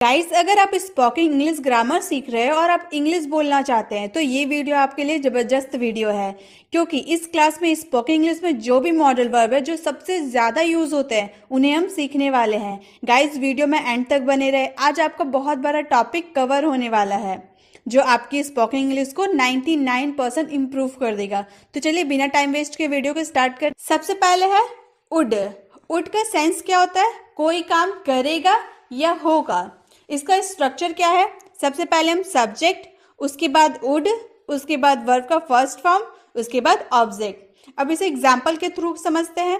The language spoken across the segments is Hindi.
गाइस, अगर आप स्पोकन इंग्लिश ग्रामर सीख रहे हो और आप इंग्लिश बोलना चाहते हैं तो ये वीडियो आपके लिए ज़बरदस्त वीडियो है। क्योंकि इस क्लास में स्पोकन इंग्लिश में जो भी मॉडल वर्ब है जो सबसे ज़्यादा यूज़ होते हैं उन्हें हम सीखने वाले हैं। गाइस, वीडियो में एंड तक बने रहे। आज आपका बहुत बड़ा टॉपिक कवर होने वाला है जो आपकी स्पोकन इंग्लिश को 99% इम्प्रूव कर देगा। तो चलिए बिना टाइम वेस्ट के वीडियो को स्टार्ट कर। सबसे पहले है वुड। वुड का सेंस क्या होता है? कोई काम करेगा या होगा। इसका स्ट्रक्चर क्या है? सबसे पहले हम सब्जेक्ट, उसके बाद वुड, उसके बाद वर्ब का फर्स्ट फॉर्म, उसके बाद ऑब्जेक्ट। अब इसे एग्जाम्पल के थ्रू समझते हैं।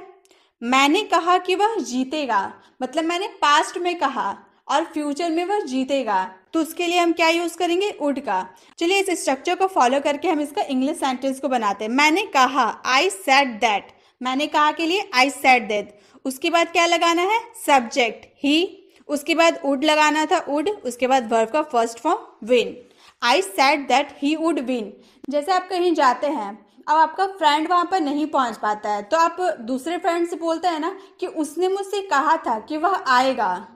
मैंने कहा कि वह जीतेगा, मतलब मैंने पास्ट में कहा और फ्यूचर में वह जीतेगा, तो उसके लिए हम क्या यूज करेंगे? वुड का। चलिए इस स्ट्रक्चर को फॉलो करके हम इसका इंग्लिश सेंटेंस को बनाते हैं। मैंने कहा, आई सेड दैट। मैंने कहा के लिए आई सेड दैट। उसके बाद क्या लगाना है? सब्जेक्ट ही, उसके बाद वुड लगाना था वुड, उसके बाद वर्ब का first form win. I said that he would win. जैसे आप कहीं जाते हैं, अब आपका फ्रेंड वहां पर नहीं पहुंच पाता है तो आप दूसरे फ्रेंड से बोलते हैं ना कि उसने मुझसे कहा था कि वह आएगा।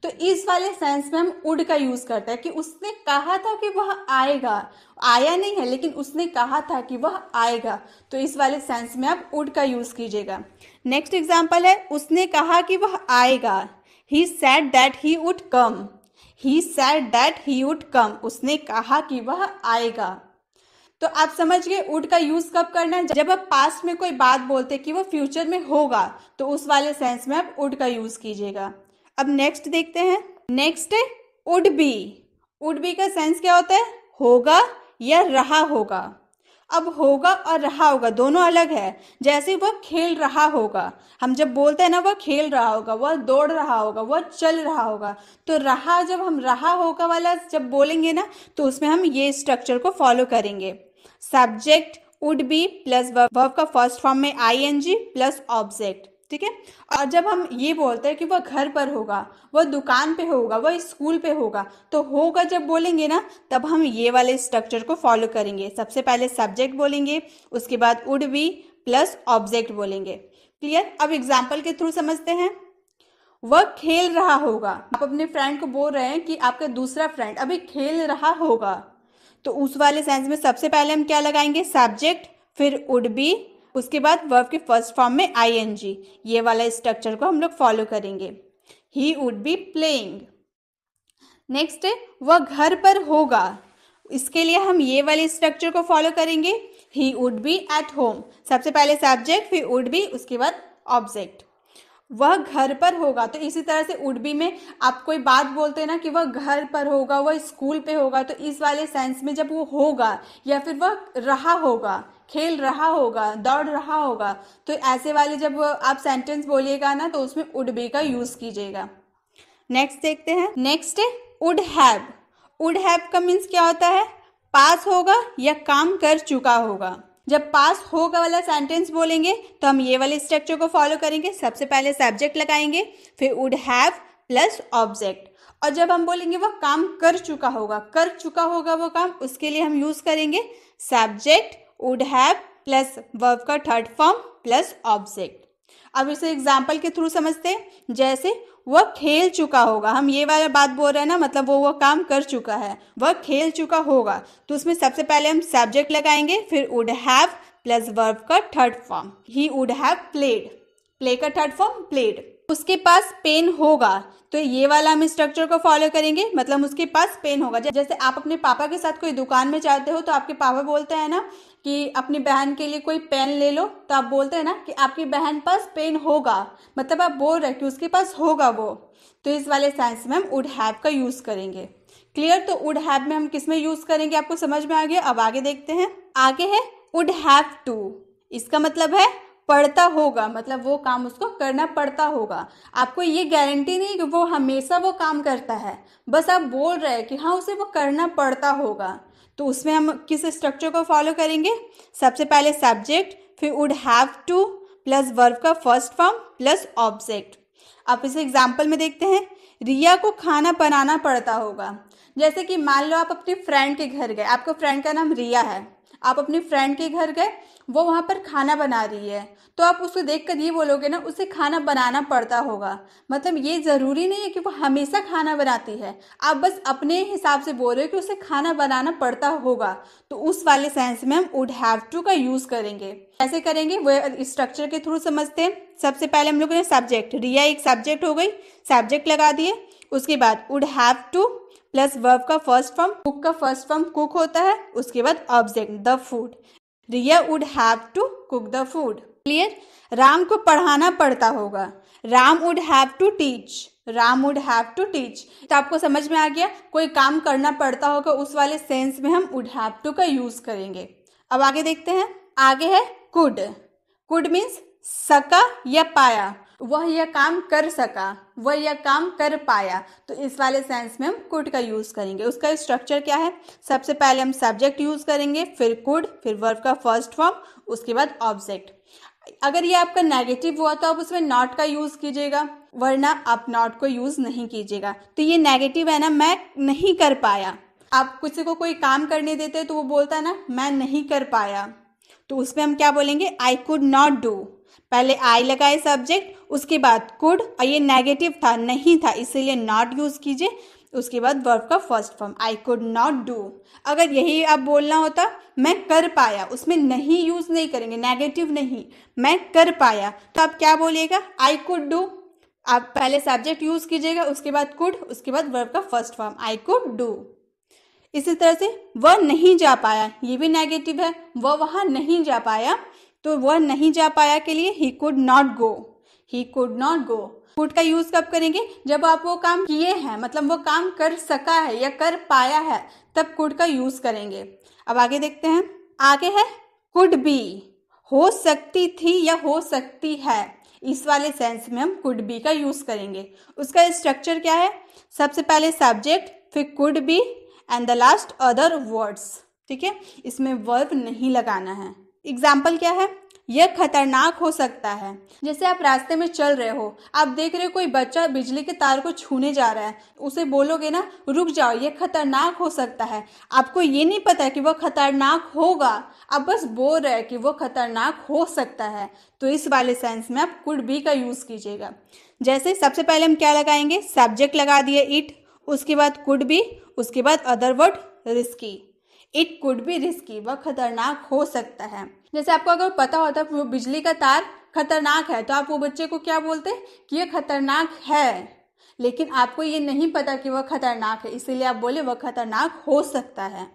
तो इस वाले सेंस में हम वुड का यूज करते हैं कि उसने कहा था कि वह आएगा। आया नहीं है लेकिन उसने कहा था कि वह आएगा, तो इस वाले सेंस में आप वुड का यूज कीजिएगा। नेक्स्ट एग्जाम्पल है उसने कहा कि वह आएगा। He said that he would come. He said that he would come. उसने कहा कि वह आएगा। तो आप समझ गए वुड का यूज कब करना है? जब आप पास्ट में कोई बात बोलते कि वह फ्यूचर में होगा तो उस वाले सेंस में आप वुड का यूज कीजिएगा। अब नेक्स्ट देखते हैं। नेक्स्ट है वुड बी। वुड बी का सेंस क्या होता है? होगा या रहा होगा। अब होगा और रहा होगा दोनों अलग है। जैसे वह खेल रहा होगा, हम जब बोलते हैं ना वह खेल रहा होगा, वह दौड़ रहा होगा, वह चल रहा होगा, तो रहा, जब हम रहा होगा वाला जब बोलेंगे ना तो उसमें हम ये स्ट्रक्चर को फॉलो करेंगे। Subject would be plus verb का फर्स्ट फॉर्म में आईएनजी प्लस ऑब्जेक्ट, ठीक है। और जब हम ये बोलते हैं कि वह घर पर होगा, वह दुकान पे होगा, वह स्कूल पे होगा, तो होगा जब बोलेंगे ना तब हम ये वाले स्ट्रक्चर को फॉलो करेंगे। सबसे पहले सब्जेक्ट बोलेंगे, उसके बाद वुड बी प्लस ऑब्जेक्ट बोलेंगे। क्लियर? अब एग्जाम्पल के थ्रू समझते हैं। वह खेल रहा होगा। आप अपने फ्रेंड को बोल रहे हैं कि आपका दूसरा फ्रेंड अभी खेल रहा होगा, तो उस वाले सेंस में सबसे पहले हम क्या लगाएंगे? सब्जेक्ट, फिर वुड बी, उसके बाद वर्ब के फर्स्ट फॉर्म में आईएनजी। ये वाला स्ट्रक्चर को हम लोग फॉलो करेंगे। He would be playing. Next है वह घर पर होगा। इसके लिए हम ये वाले स्ट्रक्चर को फॉलो करेंगे। He would be at home. सबसे पहले सब्जेक्ट, फिर वुड बी, उसके बाद ऑब्जेक्ट। वह घर पर होगा, तो इसी तरह से वुड बी में आप कोई बात बोलते हैं ना कि वह घर पर होगा, वह स्कूल पे होगा, तो इस वाले सेंस में जब वो होगा या फिर वह रहा होगा, खेल रहा होगा, दौड़ रहा होगा, तो ऐसे वाले जब आप सेंटेंस बोलिएगा ना तो उसमें वुड बी का यूज कीजिएगा। नेक्स्ट देखते हैं। नेक्स्ट है वुड हैव। वुड हैव का मीन्स क्या होता है? पास होगा या काम कर चुका होगा। जब पास होगा वाला सेंटेंस बोलेंगे तो हम ये वाले स्ट्रक्चर को फॉलो करेंगे। सबसे पहले सब्जेक्ट लगाएंगे, फिर वुड हैव प्लस ऑब्जेक्ट। और जब हम बोलेंगे वह काम कर चुका होगा, कर चुका होगा वो काम, उसके लिए हम यूज करेंगे subject would have plus verb का थर्ड फॉर्म प्लस ऑब्जेक्ट। अब इसे एग्जाम्पल के थ्रू समझते हैं। जैसे वह खेल चुका होगा, हम ये वाला बात बोल रहे हैं ना, मतलब वो काम कर चुका है, वह खेल चुका होगा, तो उसमें सबसे पहले हम सब्जेक्ट लगाएंगे, फिर वुड हैव प्लस वर्ब का third form. He would have played. Play का थर्ड फॉर्म प्लेड। उसके पास पेन होगा, तो ये वाला हम स्ट्रक्चर को फॉलो करेंगे, मतलब उसके पास पेन होगा। जैसे आप अपने पापा के साथ कोई दुकान में जाते हो तो आपके पापा बोलते हैं ना कि अपनी बहन के लिए कोई पेन ले लो, तो आप बोलते हैं ना कि आपकी बहन पास पेन होगा, मतलब आप बोल रहे हैं कि उसके पास होगा वो, तो इस वाले सेंस में हम वुड हैव का यूज करेंगे। क्लियर? तो वुड हैव में हम किस में यूज करेंगे आपको समझ में आ गया। अब आगे देखते हैं। आगे है वुड हैव टू। इसका मतलब है पड़ता होगा, मतलब वो काम उसको करना पड़ता होगा। आपको ये गारंटी नहीं कि वो हमेशा वो काम करता है, बस आप बोल रहे हैं कि हाँ उसे वो करना पड़ता होगा, तो उसमें हम किस स्ट्रक्चर को फॉलो करेंगे? सबसे पहले सब्जेक्ट, फिर would have to plus verb का फर्स्ट फॉर्म प्लस ऑब्जेक्ट। आप इसे एग्जाम्पल में देखते हैं। रिया को खाना बनाना पड़ता होगा। जैसे कि मान लो आप अपने फ्रेंड के घर गए, आपका फ्रेंड का नाम रिया है, आप अपनी फ्रेंड के घर गए, वो वहाँ पर खाना बना रही है, तो आप उसको देखकर ये बोलोगे ना उसे खाना बनाना पड़ता होगा। मतलब ये ज़रूरी नहीं है कि वो हमेशा खाना बनाती है, आप बस अपने हिसाब से बोल रहे हो कि उसे खाना बनाना पड़ता होगा, तो उस वाले सेंस में हम वुड हैव टू का यूज़ करेंगे। कैसे करेंगे वो स्ट्रक्चर के थ्रू समझते हैं। सबसे पहले हम लोगों ने सब्जेक्ट, रिया एक सब्जेक्ट हो गई, सब्जेक्ट लगा दिए। उसके बाद would have to plus verb का फर्स्ट फॉर्म, कुक का फर्स्ट फॉर्म कुक होता है। उसके बाद object the food, Riya would have to cook the food. Clear. Ram को पढ़ाना पड़ता होगा, Ram would have to teach, Ram would have to teach. तो आपको समझ में आ गया, कोई काम करना पड़ता होगा उस वाले सेंस में हम वुड हैव टू का यूज करेंगे। अब आगे देखते हैं। आगे है कुड। कुड मीन्स सका या पाया, वह यह काम कर सका, वह यह काम कर पाया, तो इस वाले सेंस में हम कुड का यूज करेंगे। उसका स्ट्रक्चर क्या है, सबसे पहले हम सब्जेक्ट यूज करेंगे, फिर कुड, फिर वर्ब का फर्स्ट फॉर्म, उसके बाद ऑब्जेक्ट। अगर ये आपका नेगेटिव हुआ तो आप उसमें नॉट का यूज कीजिएगा, वरना आप नॉट को यूज नहीं कीजिएगा। तो ये नेगेटिव है ना, मैं नहीं कर पाया। आप किसी को कोई काम करने देते हैं तो वो बोलता है ना मैं नहीं कर पाया, तो उसमें हम क्या बोलेंगे, आई कुड नॉट डू। पहले आई लगाए सब्जेक्ट, उसके बाद कुड, और ये नेगेटिव था, नहीं था, इसीलिए नॉट यूज कीजिए। उसके बाद वर्ब का first form, I could not do. अगर यही आप बोलना होता मैं कर पाया, उसमें नहीं यूज नहीं करेंगे, नेगेटिव नहीं, मैं कर पाया, तो आप क्या बोलिएगा, आई कुड डू। आप पहले सब्जेक्ट यूज कीजिएगा, उसके बाद कुड, उसके बाद वर्ब का first form, I could do. इसी तरह से वह नहीं जा पाया, ये भी नेगेटिव है, वह वहां नहीं जा पाया, तो वह नहीं जा पाया के लिए he could not go, he could not go. Could का यूज कब करेंगे, जब आप वो काम किए हैं, मतलब वो काम कर सका है या कर पाया है, तब कुड का यूज करेंगे। अब आगे देखते हैं। आगे है कुड बी, हो सकती थी या हो सकती है, इस वाले सेंस में हम कुड बी का यूज करेंगे। उसका स्ट्रक्चर क्या है, सबसे पहले सब्जेक्ट, फिर could be and the last other words. ठीक है, इसमें वर्ब नहीं लगाना है। एग्जाम्पल क्या है, यह खतरनाक हो सकता है। जैसे आप रास्ते में चल रहे हो, आप देख रहे हो कोई बच्चा बिजली के तार को छूने जा रहा है, उसे बोलोगे ना रुक जाओ यह खतरनाक हो सकता है। आपको ये नहीं पता कि वह खतरनाक होगा, आप बस बोल रहे हैं कि वो खतरनाक हो सकता है, तो इस वाले सेंस में आप कुड बी का यूज कीजिएगा। जैसे सबसे पहले हम क्या लगाएंगे, सब्जेक्ट लगा दिए इट, उसके बाद कुड बी, उसके बाद other word risky. It could be risky, वह खतरनाक हो सकता है। जैसे आपको अगर पता होता है वो बिजली का तार खतरनाक है, तो आप वो बच्चे को क्या बोलते हैं कि ये खतरनाक है, लेकिन आपको ये नहीं पता कि वह खतरनाक है, इसीलिए आप बोले वह खतरनाक हो सकता है।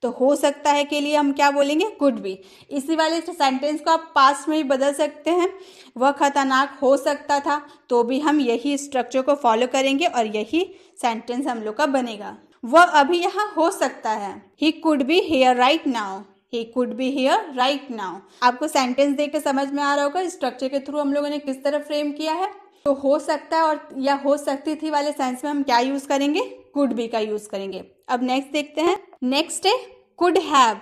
तो हो सकता है के लिए हम क्या बोलेंगे, कुड बी। इसी वाले सेंटेंस को आप पास्ट में ही बदल सकते हैं, वह खतरनाक हो सकता था, तो भी हम यही स्ट्रक्चर को फॉलो करेंगे और यही सेंटेंस हम लोग का बनेगा। वह अभी यहाँ हो सकता है, he could be here right now, he could be here right now. आपको सेंटेंस देख के समझ में आ रहा होगा स्ट्रक्चर के थ्रू हम लोगों ने किस तरह फ्रेम किया है। तो हो सकता है और या हो सकती थी वाले सेंस में हम क्या यूज करेंगे, कुड बी का यूज करेंगे। अब नेक्स्ट देखते हैं। नेक्स्ट है कुड हैव,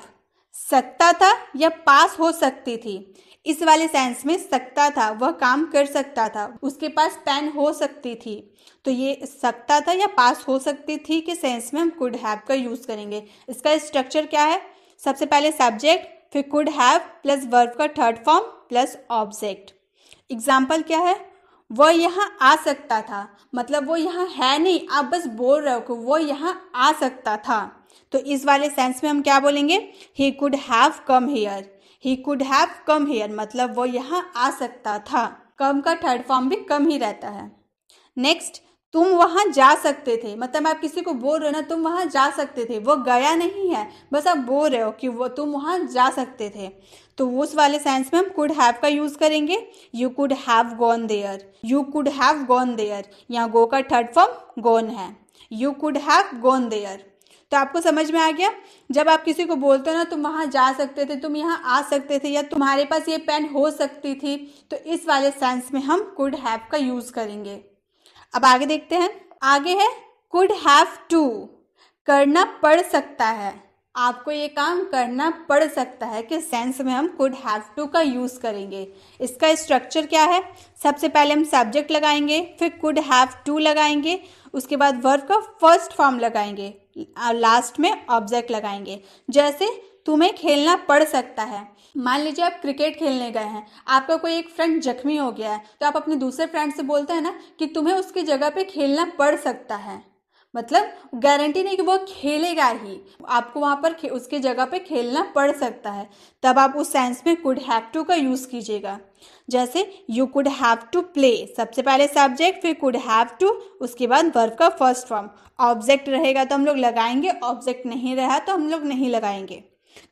सकता था या पास हो सकती थी। इस वाले सेंस में सकता था, वह काम कर सकता था, उसके पास पेन हो सकती थी, तो ये सकता था या पास हो सकती थी के सेंस में हम कुड हैव का यूज करेंगे। इसका स्ट्रक्चर क्या है, सबसे पहले सब्जेक्ट, फिर कुड हैव प्लस वर्ब का third form plus object. Example क्या है, वह यहाँ आ सकता था, मतलब वो यहाँ है नहीं, आप बस बोल रहे हो कि वो यहाँ आ सकता था, तो इस वाले सेंस में हम क्या बोलेंगे, ही could have come here, he could have come here, मतलब वो यहाँ आ सकता था। कम का थर्ड फॉर्म भी कम ही रहता है। नेक्स्ट, तुम वहाँ जा सकते थे, मतलब आप किसी को बोल रहे हो ना तुम वहाँ जा सकते थे, वो गया नहीं है, बस आप बोल रहे हो कि वो तुम वहाँ जा सकते थे, तो उस वाले सेंस में हम कुड हैव का यूज करेंगे। You could have gone there, you could have gone there, यहाँ गो का थर्ड फॉर्म गॉन है, you could have gone there. तो आपको समझ में आ गया, जब आप किसी को बोलते हो ना तुम वहाँ जा सकते थे, तुम यहाँ आ सकते थे, या तुम्हारे पास ये पेन हो सकती थी, तो इस वाले सेंस में हम कुड हैव का यूज करेंगे। अब आगे देखते हैं। आगे है कुड हैव टू, करना पड़ सकता है, आपको ये काम करना पड़ सकता है के सेंस में हम कुड हैव टू का यूज करेंगे। इसका स्ट्रक्चर क्या है, सबसे पहले हम सब्जेक्ट लगाएंगे, फिर कुड हैव टू लगाएंगे, उसके बाद वर्ब का फर्स्ट फॉर्म लगाएंगे और लास्ट में ऑब्जेक्ट लगाएंगे। जैसे तुम्हें खेलना पड़ सकता है। मान लीजिए आप क्रिकेट खेलने गए हैं, आपका कोई एक फ्रेंड जख्मी हो गया है, तो आप अपने दूसरे फ्रेंड से बोलते हैं ना कि तुम्हें उसकी जगह पे खेलना पड़ सकता है, मतलब गारंटी नहीं कि वो खेलेगा ही, आपको वहां पर उसकी जगह पे खेलना पड़ सकता है। तब आप उस सेंस में कुड हैव टू का यूज कीजिएगा। जैसे you could have to play, सबसे पहले सब्जेक्ट, फिर कुड हैव टू, उसके बाद वर्ब का फर्स्ट फॉर्म। ऑब्जेक्ट रहेगा तो हम लोग लगाएंगे, ऑब्जेक्ट नहीं रहा तो हम लोग नहीं लगाएंगे।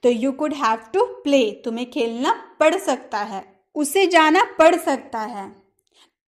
तो you could have to play, तुम्हें खेलना पड़ सकता है, उसे जाना पड़ सकता है।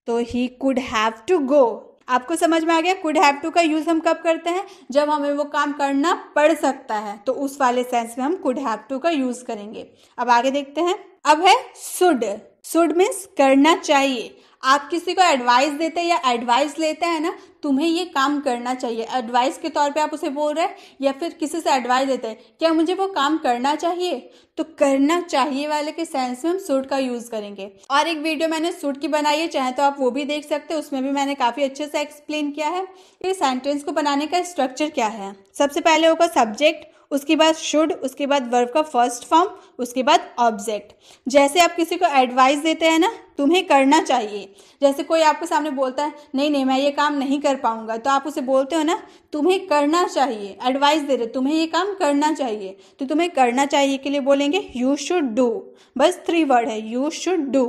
तो he could have to go. आपको समझ में आ गया? कुड हैव टू का यूज हम कब करते हैं? जब हमें वो काम करना पड़ सकता है, तो उस वाले सेंस में हम कुड हैव टू का यूज करेंगे। अब आगे देखते हैं। अब है शुड। शुड मीन्स करना चाहिए। आप किसी को एडवाइस देते हैं या एडवाइस लेते हैं ना, तुम्हें ये काम करना चाहिए, एडवाइस के तौर पे आप उसे बोल रहे हैं, या फिर किसी से एडवाइस देते हैं, क्या मुझे वो काम करना चाहिए, तो करना चाहिए वाले के सेंस में हम शुड का यूज करेंगे। और एक वीडियो मैंने शुड की बनाई है, चाहे तो आप वो भी देख सकते हैं, उसमें भी मैंने काफी अच्छे से एक्सप्लेन किया है। ये सेंटेंस को बनाने का स्ट्रक्चर क्या है। सबसे पहले होगा सब्जेक्ट, उसके बाद शुड, उसके बाद वर्ब का फर्स्ट फॉर्म, उसके बाद ऑब्जेक्ट। जैसे आप किसी को एडवाइस देते हैं ना, तुम्हें करना चाहिए, जैसे कोई आपके सामने बोलता है नहीं नहीं मैं ये काम नहीं कर पाऊंगा, तो आप उसे बोलते हो ना तुम्हें करना चाहिए, एडवाइस दे रहे तुम्हें ये काम करना चाहिए, तो तुम्हें करना चाहिए के लिए बोलेंगे यू शुड डू। बस 3 वर्ड है, you should do.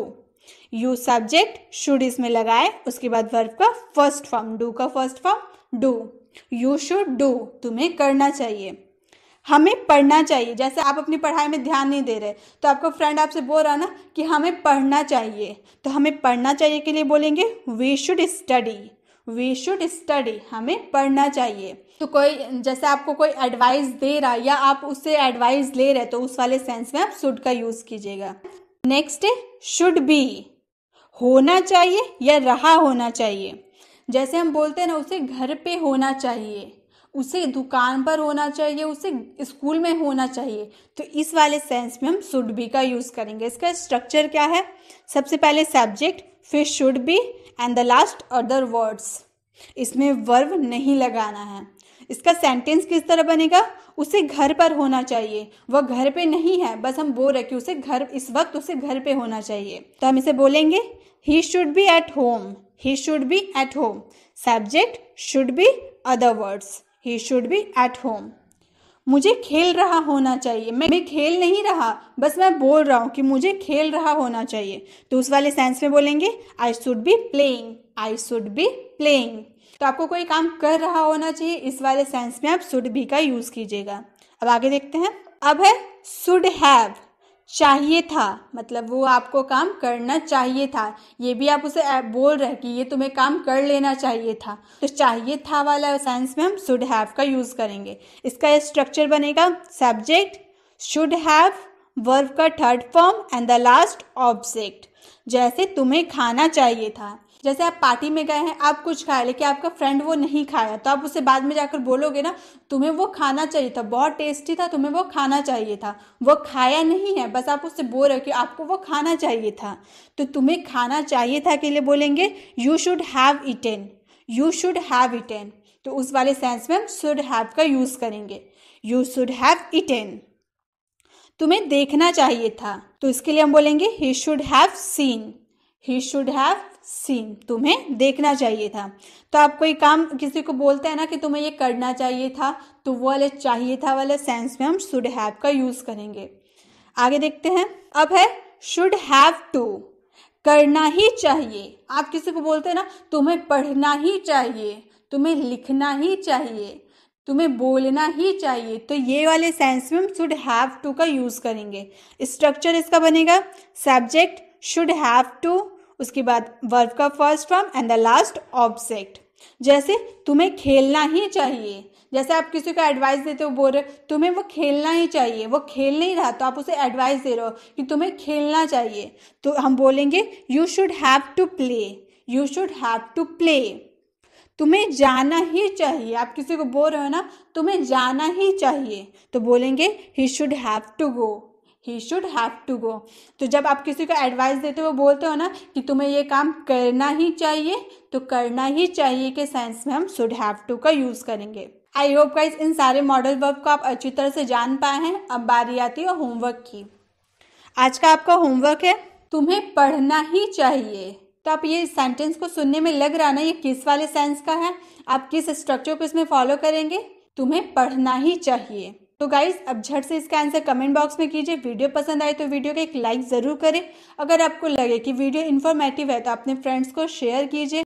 You subject, should इसमें लगाए, उसके बाद वर्ब का फर्स्ट फॉर्म, डू का first form do. You should do, तुम्हें करना चाहिए। हमें पढ़ना चाहिए, जैसे आप अपनी पढ़ाई में ध्यान नहीं दे रहे, तो आपका फ्रेंड आपसे बोल रहा ना कि हमें पढ़ना चाहिए, तो हमें पढ़ना चाहिए के लिए बोलेंगे we should study. We should study, हमें पढ़ना चाहिए। तो कोई जैसे आपको कोई एडवाइस दे रहा या आप उससे एडवाइस ले रहे, तो उस वाले सेंस में आप शुड का यूज कीजिएगा। नेक्स्ट है शुड बी। होना चाहिए या रहा होना चाहिए। जैसे हम बोलते हैं ना उसे घर पे होना चाहिए, उसे दुकान पर होना चाहिए, उसे स्कूल में होना चाहिए, तो इस वाले सेंस में हम शुड बी का यूज करेंगे। इसका स्ट्रक्चर क्या है? सबसे पहले सब्जेक्ट, फिर should be and the last other words. इसमें वर्ब नहीं लगाना है। इसका सेंटेंस किस तरह बनेगा? उसे घर पर होना चाहिए, वह घर पे नहीं है, बस हम बोल रहे कि उसे घर, इस वक्त उसे घर पे होना चाहिए, तो हम इसे बोलेंगे he should be at home. He should be at home. Subject should be, other words he should be at home. मुझे खेल रहा होना चाहिए, मैं खेल नहीं रहा, बस मैं बोल रहा हूँ कि मुझे खेल रहा होना चाहिए, तो उस वाले सेंस में बोलेंगे I should be playing. I should be playing. तो आपको कोई काम कर रहा होना चाहिए, इस वाले सेंस में आप शुड बी का यूज कीजिएगा। अब आगे देखते हैं। अब है शुड हैव। चाहिए था, मतलब वो आपको काम करना चाहिए था, ये भी आप उसे बोल रहे कि ये तुम्हें काम कर लेना चाहिए था, तो चाहिए था वाला सेंस में हम शुड हैव का यूज करेंगे। इसका स्ट्रक्चर बनेगा सब्जेक्ट शुड हैव, वर्ब का third form and the last object. जैसे तुम्हें खाना चाहिए था, जैसे आप पार्टी में गए हैं, आप कुछ खाए लेकिन आपका फ्रेंड वो नहीं खाया, तो आप उसे बाद में जाकर बोलोगे ना तुम्हें वो खाना चाहिए था, बहुत टेस्टी था, तुम्हें वो खाना चाहिए था। वो खाया नहीं है, बस आप उससे बोल रहे हो कि आपको वो खाना चाहिए था, तो तुम्हें खाना चाहिए था के लिए बोलेंगे you should have eaten. You should have eaten, तो उस वाले सेंस में हम शुड हैव का यूज करेंगे। You should have eaten. तुम्हें देखना चाहिए था, तो इसके लिए हम बोलेंगे he should have seen. He should have seen, तुम्हें देखना चाहिए था। तो आप कोई काम किसी को बोलते हैं ना कि तुम्हें ये करना चाहिए था, तो वो वाले चाहिए था वाले सेंस में हम शुड हैव का यूज करेंगे। आगे देखते हैं। अब है शुड हैव टू। करना ही चाहिए। आप किसी को बोलते हैं ना तुम्हें पढ़ना ही चाहिए, तुम्हें लिखना ही चाहिए, तुम्हें बोलना ही चाहिए, तो ये वाले सेंस में हम शुड हैव टू का यूज करेंगे। स्ट्रक्चर इसका बनेगा सब्जेक्ट शुड हैव टू, उसके बाद वर्ब का first form and the last object. जैसे तुम्हें खेलना ही चाहिए, जैसे आप किसी को एडवाइस देते हो, बोल रहे तुम्हें वो खेलना ही चाहिए, वो खेल नहीं रहा, तो आप उसे एडवाइस दे रहे हो कि तुम्हें खेलना चाहिए, तो हम बोलेंगे you should have to play. You should have to play. तुम्हें जाना ही चाहिए, आप किसी को बोल रहे हो ना तुम्हें जाना ही चाहिए, तो बोलेंगे he should have to go. He should have to go. तो जब आप किसी को एडवाइस देते हो, बोलते हो ना कि तुम्हें ये काम करना ही चाहिए, तो करना ही चाहिए के सेंस में हम शुड हैव टू का यूज करेंगे। आई होप गाइस इन सारे मॉडल वर्ब को आप अच्छी तरह से जान पाए हैं। अब बारी आती है होमवर्क की। आज का आपका होमवर्क है, तुम्हें पढ़ना ही चाहिए। तो आप ये सेंटेंस को सुनने में लग रहा ना ये किस वाले सेंस का है, आप किस स्ट्रक्चर को इसमें फॉलो करेंगे, तुम्हें पढ़ना ही चाहिए। तो गाइज अब झट से इसका आंसर कमेंट बॉक्स में कीजिए। वीडियो पसंद आए तो वीडियो को एक लाइक जरूर करें। अगर आपको लगे कि वीडियो इन्फॉर्मेटिव है तो अपने फ्रेंड्स को शेयर कीजिए।